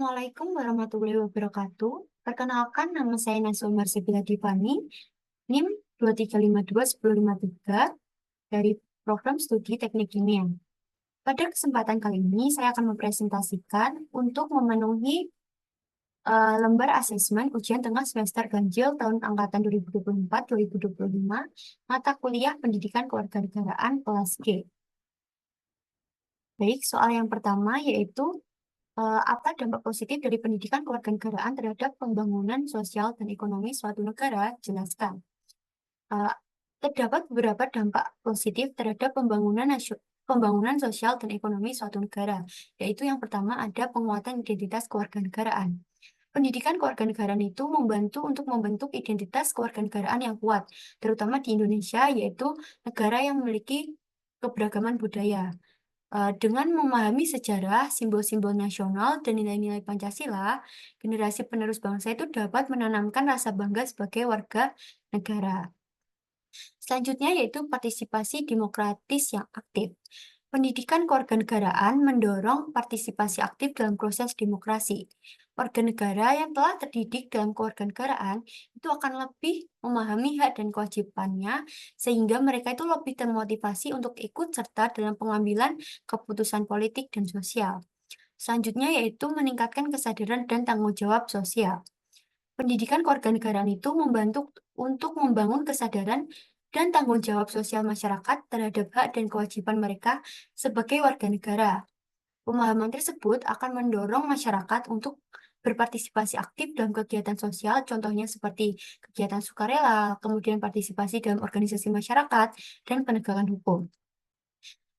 Assalamualaikum warahmatullahi wabarakatuh. Perkenalkan, nama saya Naswa Marsipila Divani, NIM 23521053 dari Program Studi Teknik Kimia. Pada kesempatan kali ini, saya akan mempresentasikan untuk memenuhi lembar asesmen ujian tengah semester ganjil tahun angkatan 2024-2025, mata kuliah Pendidikan Kewarganegaraan kelas G. Baik, soal yang pertama yaitu apa dampak positif dari pendidikan kewarganegaraan terhadap pembangunan sosial dan ekonomi suatu negara? Jelaskan. Eh, Terdapat beberapa dampak positif terhadap pembangunan sosial dan ekonomi suatu negara, yaitu yang pertama ada penguatan identitas kewarganegaraan. Pendidikan kewarganegaraan itu membantu untuk membentuk identitas kewarganegaraan yang kuat, terutama di Indonesia, yaitu negara yang memiliki keberagaman budaya. Dengan memahami sejarah, simbol-simbol nasional, dan nilai-nilai Pancasila, generasi penerus bangsa itu dapat menanamkan rasa bangga sebagai warga negara. Selanjutnya yaitu partisipasi demokratis yang aktif. Pendidikan kewarganegaraan mendorong partisipasi aktif dalam proses demokrasi. Warga negara yang telah terdidik dalam kewarganegaraan itu akan lebih memahami hak dan kewajibannya sehingga mereka itu lebih termotivasi untuk ikut serta dalam pengambilan keputusan politik dan sosial. Selanjutnya yaitu meningkatkan kesadaran dan tanggung jawab sosial. Pendidikan kewarganegaraan itu membantu untuk membangun kesadaran dan tanggung jawab sosial masyarakat terhadap hak dan kewajiban mereka sebagai warga negara. Pemahaman tersebut akan mendorong masyarakat untuk berpartisipasi aktif dalam kegiatan sosial, contohnya seperti kegiatan sukarela, kemudian partisipasi dalam organisasi masyarakat, dan penegakan hukum.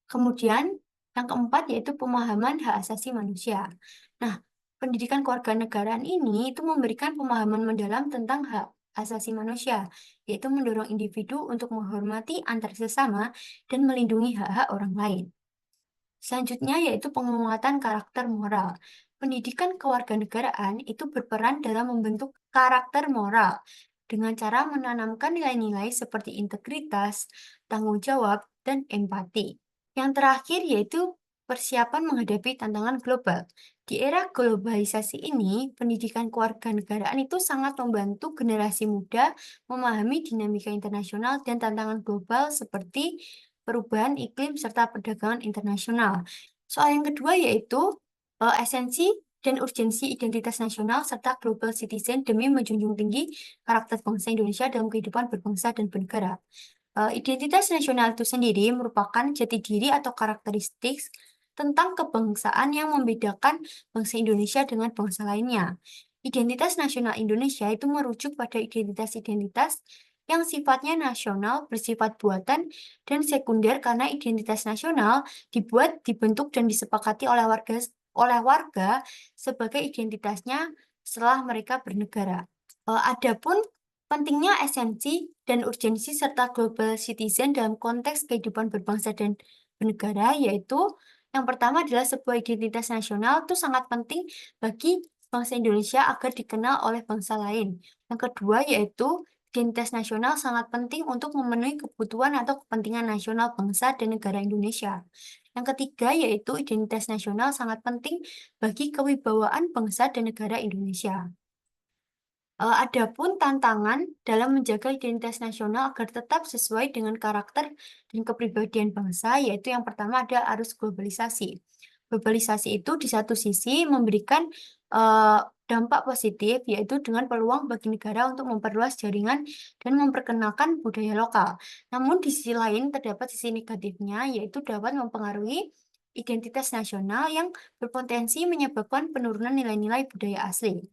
Kemudian, yang keempat yaitu pemahaman hak asasi manusia. Nah, pendidikan kewarganegaraan ini itu memberikan pemahaman mendalam tentang hak asasi manusia, yaitu mendorong individu untuk menghormati antar sesama dan melindungi hak-hak orang lain. Selanjutnya yaitu penguatan karakter moral. Pendidikan kewarganegaraan itu berperan dalam membentuk karakter moral dengan cara menanamkan nilai-nilai seperti integritas, tanggung jawab, dan empati. Yang terakhir yaitu persiapan menghadapi tantangan global. Di era globalisasi ini, pendidikan kewarganegaraan itu sangat membantu generasi muda memahami dinamika internasional dan tantangan global seperti perubahan iklim serta perdagangan internasional. Soal yang kedua yaitu esensi dan urgensi identitas nasional serta global citizen demi menjunjung tinggi karakter bangsa Indonesia dalam kehidupan berbangsa dan bernegara. Identitas nasional itu sendiri merupakan jati diri atau karakteristik tentang kebangsaan yang membedakan bangsa Indonesia dengan bangsa lainnya. Identitas nasional Indonesia itu merujuk pada identitas-identitas yang sifatnya nasional, bersifat buatan, dan sekunder karena identitas nasional dibuat, dibentuk, dan disepakati oleh warga sebagai identitasnya setelah mereka bernegara. Adapun pentingnya esensi dan urgensi serta global citizen dalam konteks kehidupan berbangsa dan bernegara, yaitu yang pertama adalah sebuah identitas nasional itu sangat penting bagi bangsa Indonesia agar dikenal oleh bangsa lain. Yang kedua yaitu identitas nasional sangat penting untuk memenuhi kebutuhan atau kepentingan nasional bangsa dan negara Indonesia. Yang ketiga yaitu identitas nasional sangat penting bagi kewibawaan bangsa dan negara Indonesia. Adapun tantangan dalam menjaga identitas nasional agar tetap sesuai dengan karakter dan kepribadian bangsa, yaitu yang pertama ada arus globalisasi. Globalisasi itu di satu sisi memberikan eh, dampak positif, yaitu dengan peluang bagi negara untuk memperluas jaringan dan memperkenalkan budaya lokal. Namun di sisi lain terdapat sisi negatifnya, yaitu dapat mempengaruhi identitas nasional yang berpotensi menyebabkan penurunan nilai-nilai budaya asli.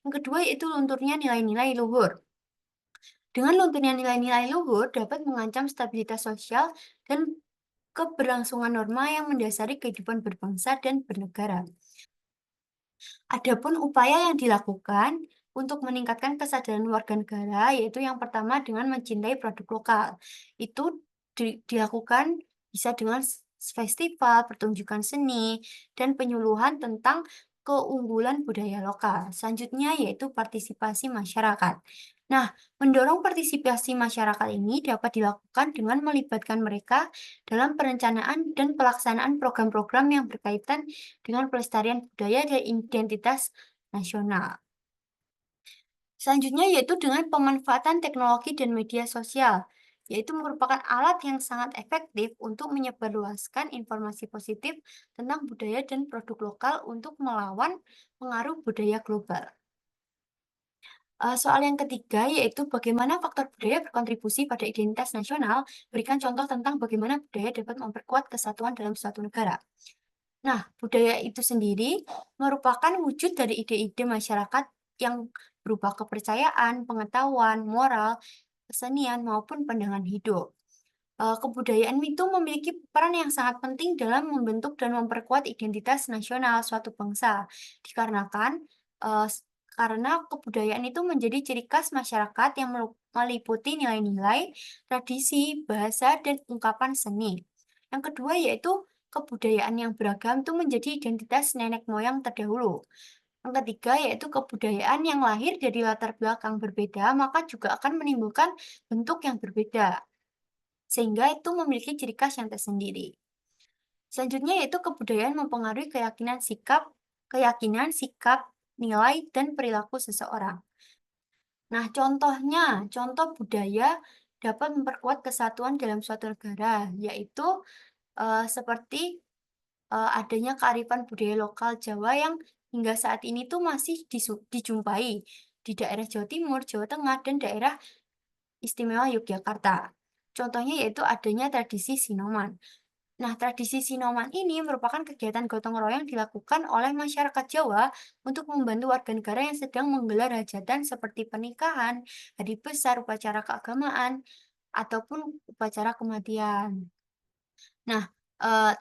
Yang kedua yaitu lunturnya nilai-nilai luhur. Dengan lunturnya nilai-nilai luhur dapat mengancam stabilitas sosial dan keberlangsungan norma yang mendasari kehidupan berbangsa dan bernegara. Adapun upaya yang dilakukan untuk meningkatkan kesadaran warga negara, yaitu yang pertama dengan mencintai produk lokal. Itu dilakukan bisa dengan festival, pertunjukan seni, dan penyuluhan tentang keunggulan budaya lokal. Selanjutnya yaitu partisipasi masyarakat. Nah, mendorong partisipasi masyarakat ini dapat dilakukan dengan melibatkan mereka dalam perencanaan dan pelaksanaan program-program yang berkaitan dengan pelestarian budaya dan identitas nasional. Selanjutnya yaitu dengan pemanfaatan teknologi dan media sosial, yaitu merupakan alat yang sangat efektif untuk menyebarluaskan informasi positif tentang budaya dan produk lokal untuk melawan pengaruh budaya global. Soal yang ketiga yaitu bagaimana faktor budaya berkontribusi pada identitas nasional, berikan contoh tentang bagaimana budaya dapat memperkuat kesatuan dalam suatu negara. Nah, budaya itu sendiri merupakan wujud dari ide-ide masyarakat yang berupa kepercayaan, pengetahuan, moral, kesenian, maupun pandangan hidup. Kebudayaan itu memiliki peran yang sangat penting dalam membentuk dan memperkuat identitas nasional suatu bangsa, dikarenakan karena kebudayaan itu menjadi ciri khas masyarakat yang meliputi nilai-nilai, tradisi, bahasa, dan ungkapan seni. Yang kedua yaitu kebudayaan yang beragam itu menjadi identitas nenek moyang terdahulu. Yang ketiga yaitu kebudayaan yang lahir dari latar belakang berbeda, maka juga akan menimbulkan bentuk yang berbeda sehingga itu memiliki ciri khas yang tersendiri. Selanjutnya yaitu kebudayaan mempengaruhi keyakinan, sikap, nilai, dan perilaku seseorang. Nah, contoh budaya dapat memperkuat kesatuan dalam suatu negara, yaitu seperti adanya kearifan budaya lokal Jawa yang hingga saat ini tuh masih dijumpai di daerah Jawa Timur, Jawa Tengah, dan daerah istimewa Yogyakarta. Contohnya yaitu adanya tradisi Sinoman. Nah, tradisi Sinoman ini merupakan kegiatan gotong royong dilakukan oleh masyarakat Jawa untuk membantu warga negara yang sedang menggelar hajatan seperti pernikahan, hari besar, upacara keagamaan, ataupun upacara kematian. Nah,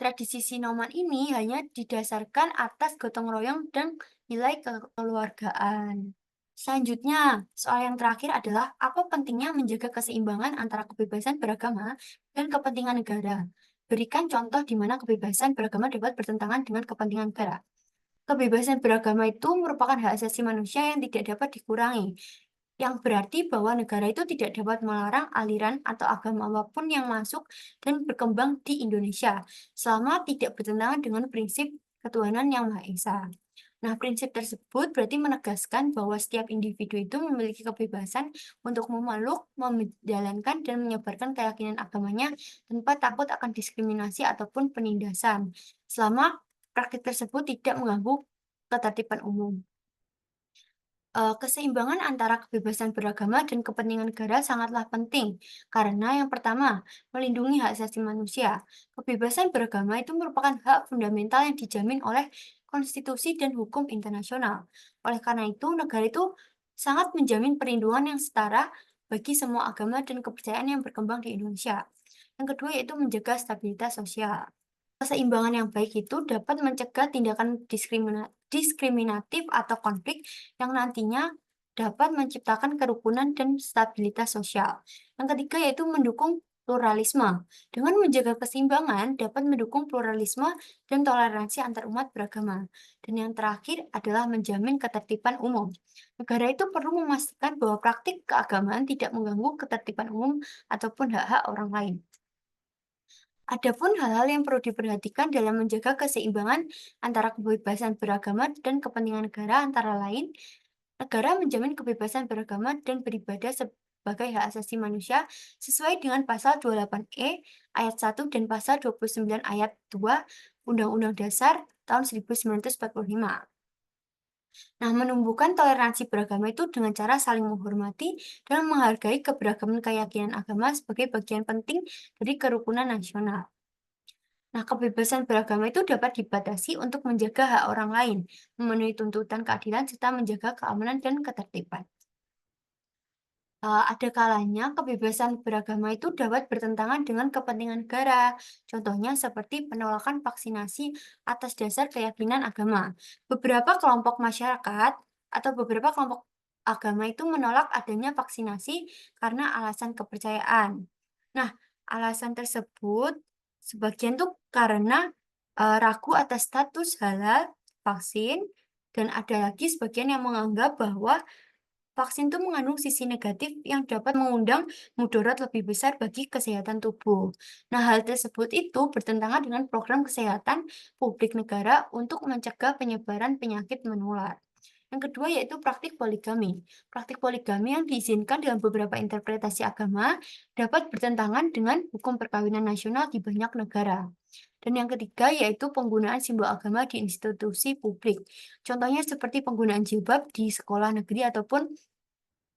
tradisi Sinoman ini hanya didasarkan atas gotong royong dan nilai kekeluargaan. Selanjutnya, soal yang terakhir adalah apa pentingnya menjaga keseimbangan antara kebebasan beragama dan kepentingan negara. Berikan contoh di mana kebebasan beragama dapat bertentangan dengan kepentingan negara. Kebebasan beragama itu merupakan hak asasi manusia yang tidak dapat dikurangi, yang berarti bahwa negara itu tidak dapat melarang aliran atau agama apapun yang masuk dan berkembang di Indonesia, selama tidak bertentangan dengan prinsip ketuhanan yang Maha Esa. Nah, prinsip tersebut berarti menegaskan bahwa setiap individu itu memiliki kebebasan untuk memeluk, menjalankan, dan menyebarkan keyakinan agamanya tanpa takut akan diskriminasi ataupun penindasan, selama praktik tersebut tidak mengganggu ketertiban umum. Keseimbangan antara kebebasan beragama dan kepentingan negara sangatlah penting, karena yang pertama, melindungi hak asasi manusia. Kebebasan beragama itu merupakan hak fundamental yang dijamin oleh konstitusi dan hukum internasional. Oleh karena itu, negara itu sangat menjamin perlindungan yang setara bagi semua agama dan kepercayaan yang berkembang di Indonesia. Yang kedua yaitu menjaga stabilitas sosial. Keseimbangan yang baik itu dapat mencegah tindakan diskriminatif atau konflik yang nantinya dapat menciptakan kerukunan dan stabilitas sosial. Yang ketiga yaitu mendukung pluralisme. Dengan menjaga keseimbangan dapat mendukung pluralisme dan toleransi antarumat beragama. Dan yang terakhir adalah menjamin ketertiban umum. Negara itu perlu memastikan bahwa praktik keagamaan tidak mengganggu ketertiban umum ataupun hak-hak orang lain. Adapun hal-hal yang perlu diperhatikan dalam menjaga keseimbangan antara kebebasan beragama dan kepentingan negara antara lain, negara menjamin kebebasan beragama dan beribadah sebagai hak asasi manusia sesuai dengan pasal 28E ayat 1 dan pasal 29 ayat 2 Undang-Undang Dasar tahun 1945. Nah, menumbuhkan toleransi beragama itu dengan cara saling menghormati dan menghargai keberagaman keyakinan agama sebagai bagian penting dari kerukunan nasional. Nah, kebebasan beragama itu dapat dibatasi untuk menjaga hak orang lain, memenuhi tuntutan keadilan, serta menjaga keamanan dan ketertiban. Ada kalanya kebebasan beragama itu dapat bertentangan dengan kepentingan negara. Contohnya seperti penolakan vaksinasi atas dasar keyakinan agama. Beberapa kelompok masyarakat atau beberapa kelompok agama itu menolak adanya vaksinasi karena alasan kepercayaan. Nah, alasan tersebut sebagian tuh karena ragu atas status halal vaksin Dan ada lagi sebagian yang menganggap bahwa vaksin itu mengandung sisi negatif yang dapat mengundang mudarat lebih besar bagi kesehatan tubuh. Nah, hal tersebut itu bertentangan dengan program kesehatan publik negara untuk mencegah penyebaran penyakit menular. Yang kedua yaitu praktik poligami. Praktik poligami yang diizinkan dengan beberapa interpretasi agama dapat bertentangan dengan hukum perkawinan nasional di banyak negara. Dan yang ketiga yaitu penggunaan simbol agama di institusi publik. Contohnya seperti penggunaan jilbab di sekolah negeri ataupun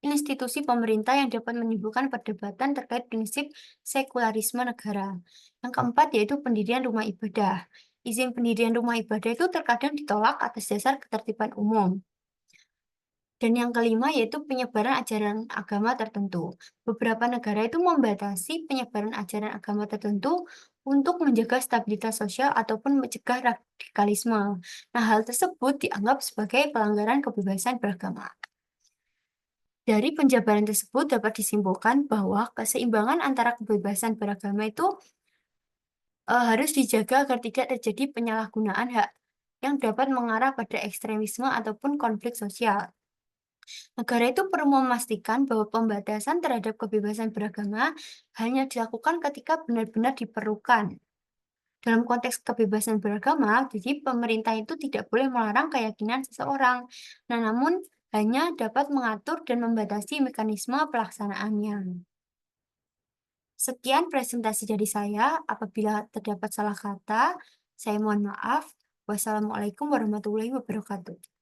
institusi pemerintah yang dapat menimbulkan perdebatan terkait prinsip sekularisme negara. Yang keempat yaitu pendirian rumah ibadah. Izin pendirian rumah ibadah itu terkadang ditolak atas dasar ketertiban umum. Dan yang kelima yaitu penyebaran ajaran agama tertentu. Beberapa negara itu membatasi penyebaran ajaran agama tertentu untuk menjaga stabilitas sosial ataupun mencegah radikalisme. Nah, hal tersebut dianggap sebagai pelanggaran kebebasan beragama. Dari penjabaran tersebut dapat disimpulkan bahwa keseimbangan antara kebebasan beragama itu harus dijaga agar tidak terjadi penyalahgunaan hak yang dapat mengarah pada ekstremisme ataupun konflik sosial. Negara itu perlu memastikan bahwa pembatasan terhadap kebebasan beragama hanya dilakukan ketika benar-benar diperlukan. Dalam konteks kebebasan beragama, jadi pemerintah itu tidak boleh melarang keyakinan seseorang, nah namun hanya dapat mengatur dan membatasi mekanisme pelaksanaannya. Sekian presentasi dari saya. Apabila terdapat salah kata, saya mohon maaf. Wassalamualaikum warahmatullahi wabarakatuh.